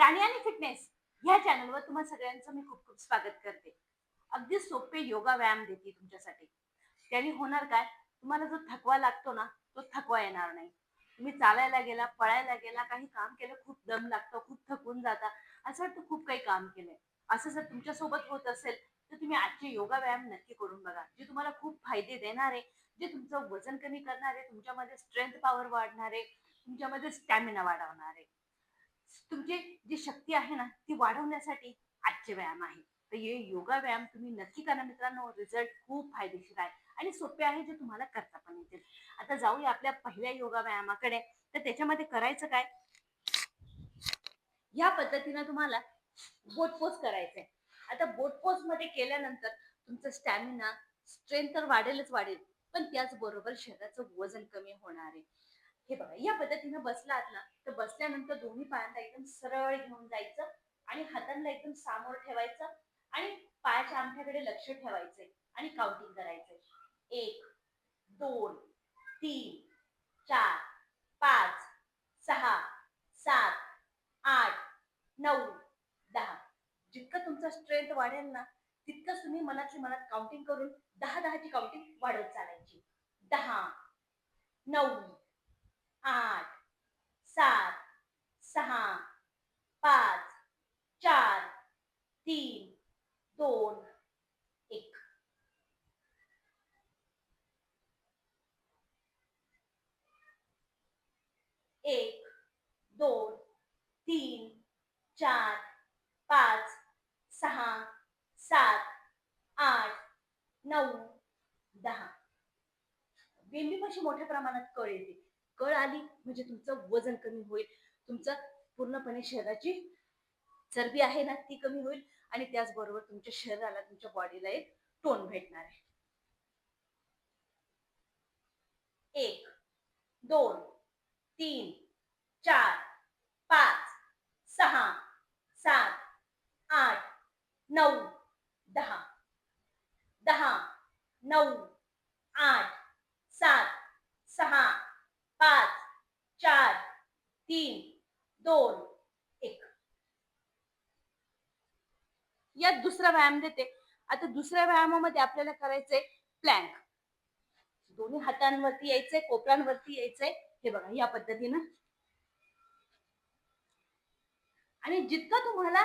प्राणी आणि फिटनेस ह्या चॅनलवर तुम्हा सगळ्यांचं मी खूप खूप स्वागत करते. अगदी सोपे योगा व्यायाम देते तुमच्यासाठी. त्याने होणार काय? तुम्हाला जो थकवा लागतो ना, तो थकवा येणार नाही. तुम्ही चालायला गेला, पळायला गेला, काही काम केलं, खूप दम लागतो, खूप थकून जाता. असं वाटतं खूप काही काम केलंय. असं जर तुमच्यासोबत होत असेल, तर तुम्ही आजचे योगा व्यायाम नक्की करून बघा. जे तुम्हाला खूप फायदे देणार आहे, जे तुमचं वजन कमी करणार आहे, तुमच्यामध्ये स्ट्रेंथ पॉवर वाढणार आहे, तुमच्यामध्ये स्टॅमिना वाढवणार आहे. तुमची जी शक्ती आहे ना ती वाढवण्यासाठी आजचे व्यायाम आहे. तर हे योगा व्यायाम तुम्ही नक्की करा मित्रांनो. रिझल्ट खूप फायदेशीर आहे आणि सोपे आहे, जे तुम्हाला करता पण येतील. आता जाऊया आपल्या पहिल्या योगा व्यायामाकडे. तर त्याच्यामध्ये करायचं काय? या पद्धतीनं तुम्हाला बोट पोज करायचंय. आता बोट पोज मध्ये केल्यानंतर तुमचं स्टॅमिना, स्ट्रेंथ तर वाढेलच वाढेल, पण त्याचबरोबर शरीराचं वजन कमी होणार आहे. हे बघा, या पद्धतीनं बसलात ना, तर बसल्यानंतर दोन्ही पायांना एकदम सरळ घेऊन जायचं आणि हातांना एकदम समोर ठेवायचं आणि पायाच्या अंगठ्याकडे लक्ष ठेवायचंय आणि काउंटिंग करायचंय. 1, 2, 3, 4, 5, 6, 7, 8, 9, 10. जितकं तुमचा स्ट्रेंथ वाढेल ना, तितकंच तुम्ही मनातली मनात काउंटिंग करून 10-10 ची काउंटिंग वाढवत चालायची. 10, 9, 8, 7, 6, 5, 4, 3, 2, 1. 1, 2, 3, 4, 5, 6, 7, 8, 9, 10. बेंबीपाशी मोठ्या प्रमाणात कळ येते. कळ आली म्हणजे तुमचं वजन कमी होईल. तुमचं पूर्णपणे शरीराची चरबी आहे ना ती कमी होईल आणि त्याचबरोबर तुमच्या शरीराला, तुमच्या बॉडीला एक टोन भेटणार आहे. 1, 2, 3, 4, 5, 6, 7, 8, 9, 10. 10, 9, 8, 7, 6, 5, 4, 3, 2, 1. यात दुसरा व्यायाम देते. आता दुसऱ्या व्यायामामध्ये आपल्याला करायचंय प्लॅंक. दोन्ही हातांवरती यायचंय, कोपरांवरती यायचंय. हे बघा, या पद्धतीनं. आणि जितकं तुम्हाला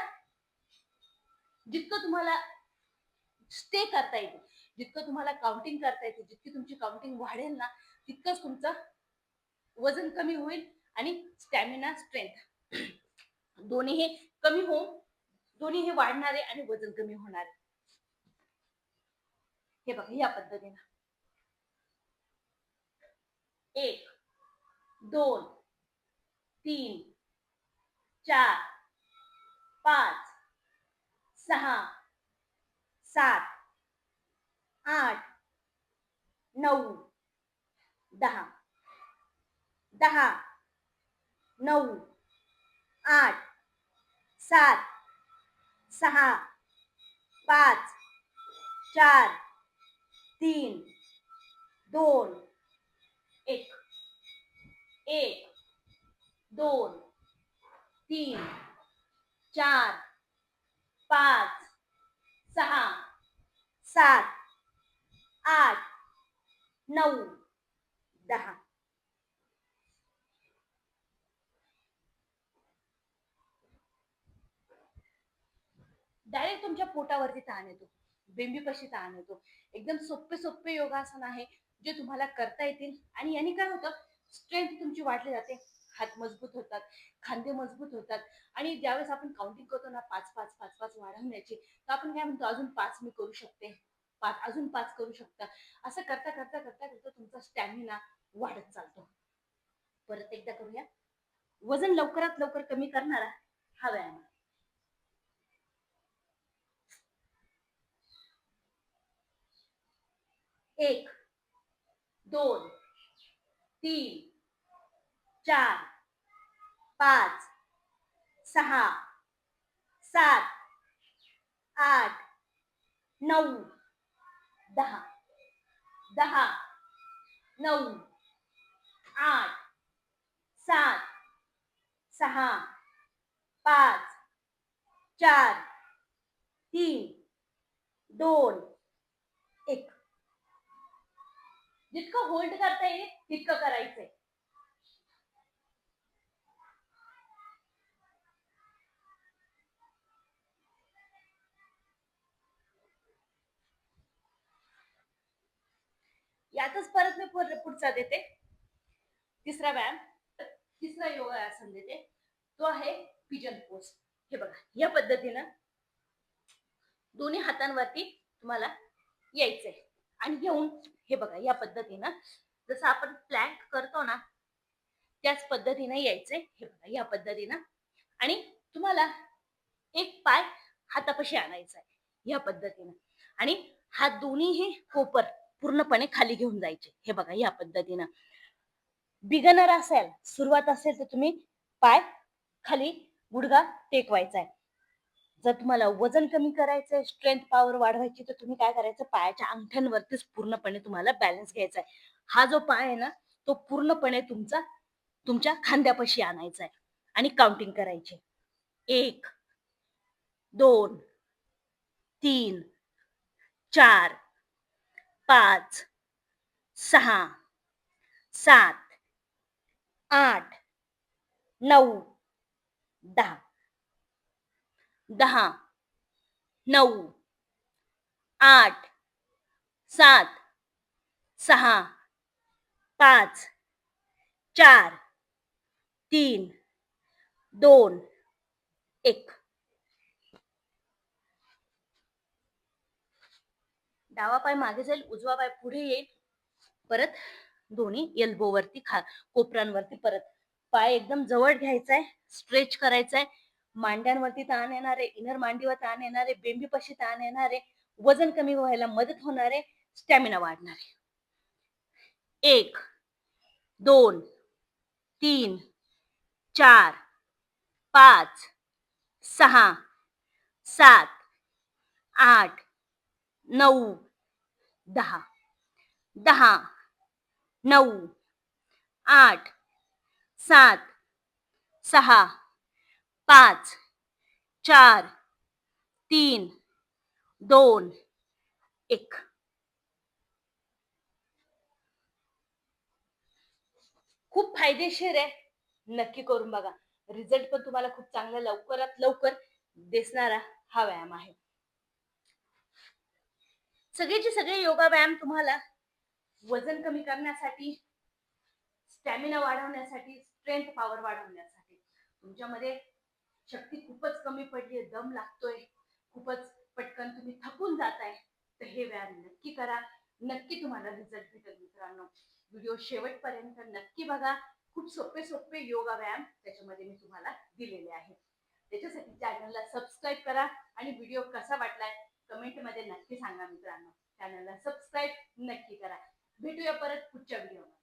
स्टे करता येते, जितकं तुम्हाला काउंटिंग करता येते, जितकी तुमची काउंटिंग वाढेल ना, तितकंच तुमचं वजन कमी होईल आणि स्टॅमिना, स्ट्रेंथ दोन्ही हे कमी होऊन दोन्ही हे वाढणारे आणि वजन कमी होणार. हे बघा, या पद्धतीनं. 1, 2, 3, 4, 5, 6, 7, 8, 9, 10. 10, 9, 8, 7, 6, 5, 4, 3, 2, 1. 1, 2, 3, 4, 5, 6, 7, 8, 9, 10. डायरेक्ट तुमच्या पोटावरती ताण येतो, बेंबीपाशी ताण येतो. एकदम सोपे सोपे योगासन आहे, जे तुम्हाला करता येतील आणि याने काय होतं, स्ट्रेंथ तुमची वाढली जाते. हात मजबूत होतात, खांदे मजबूत होतात आणि ज्यावेळेस आपण काउंटिंग करतो ना 5-5-5-5 वाढवण्याची, तर आपण काय म्हणतो, अजून 5 मी करू शकते, 5 अजून 5 करू शकता. असं करता करता करता करता तुमचा स्टॅमिना वाढत चालतो. परत एकदा करूया. वजन लवकरात लवकर कमी करणारा हा व्यायाम. 1, 2, 3, 4, 5, 6, 7, 8, 9, 10. 10, 9, 8, 7, 6, 5, 4 3 2 1. जितकं होल्ड करता येईल तितकं करायचंय. यातच परत मी पुढचा देते. तिसरा व्यायाम, तिसरा योगासन देते, तो आहे पिजन पोज. हे बघा, या पद्धतीनं दोन्ही हातांवरती तुम्हाला यायचंय आणि घेऊन हे बघा या पद्धतीनं जसं आपण प्लॅंक करतो ना त्याच पद्धतीने यायचंय. हे बघा या पद्धतीनं आणि तुम्हाला एक पाय हातापाशी आणायचा आहे या पद्धतीनं आणि हात दोन्हीही कोपर पूर्णपणे खाली घेऊन जायचे. हे बघा या पद्धतीनं. बिगनर असेल, सुरुवात असेल तर तुम्ही पाय खाली गुडघा टेकवायचा आहे. जर तुम्हाला वजन कमी करायचंय, स्ट्रेंथ पॉवर वाढवायची, तर तुम्ही काय करायचं, पायाच्या अंगठ्यांवरतीच पूर्णपणे तुम्हाला बॅलन्स घ्यायचा आहे. हा जो पाय आहे ना तो पूर्णपणे तुमच्या खांद्यापाशी आणायचा आहे आणि काउंटिंग करायची. 1 2 3 4 5 6 7 8 9 10 10 9 8 7 6 5 4 3 2 1. डावा पाय मागे जाईल, उजवा पाय पुढे येईल. परत दोन्ही एल्बोवरती कोपरांवरती परत पाय एकदम जवळ घ्यायचा आहे, स्ट्रेच करायचा आहे. मांड्यांवरती ताण येणार आहे, इनर मांडीवर ताण येणार आहे, बेंबीपाशी ताण येणार आहे, वजन कमी व्हायला मदत होणार आहे, स्टॅमिना वाढणार आहे. 1 2 3 4 5 6 7 8 9 10 10 9 8 7 6 5 4 3 2 1. खूप फायदेशीर आहे, नक्की करून बघा. रिझल्ट पण तुम्हाला खूप चांगला लवकरात लवकर दिसणारा हा व्यायाम आहे. सगळेचे सगळे योगा व्यायाम तुम्हाला वजन कमी करण्यासाठी, स्टॅमिना वाढवण्यासाठी, स्ट्रेंथ पॉवर वाढवण्यासाठी. तुमच्यामध्ये शक्ती खूपच कमी पडली, दम लागतोय, खूपच पटकन तुम्ही थकून जाताय, तर हे व्यायाम नक्की करा. नक्की तुम्हाला रिझल्ट भेटेल मित्रांनो. व्हिडिओ शेवटपर्यंत नक्की बघा. खूप सोपे सोपे योगा व्यायाम त्याच्यामध्ये मी तुम्हाला दिलेले आहेत. त्याच्यासाठी चॅनलला सबस्क्राईब करा आणि व्हिडिओ कसा वाटलाय कमेंट मध्ये नक्की सांगा मित्रांनो. चॅनलला सबस्क्राईब नक्की करा. भेटूया परत पुढच्या व्हिडिओमध्ये.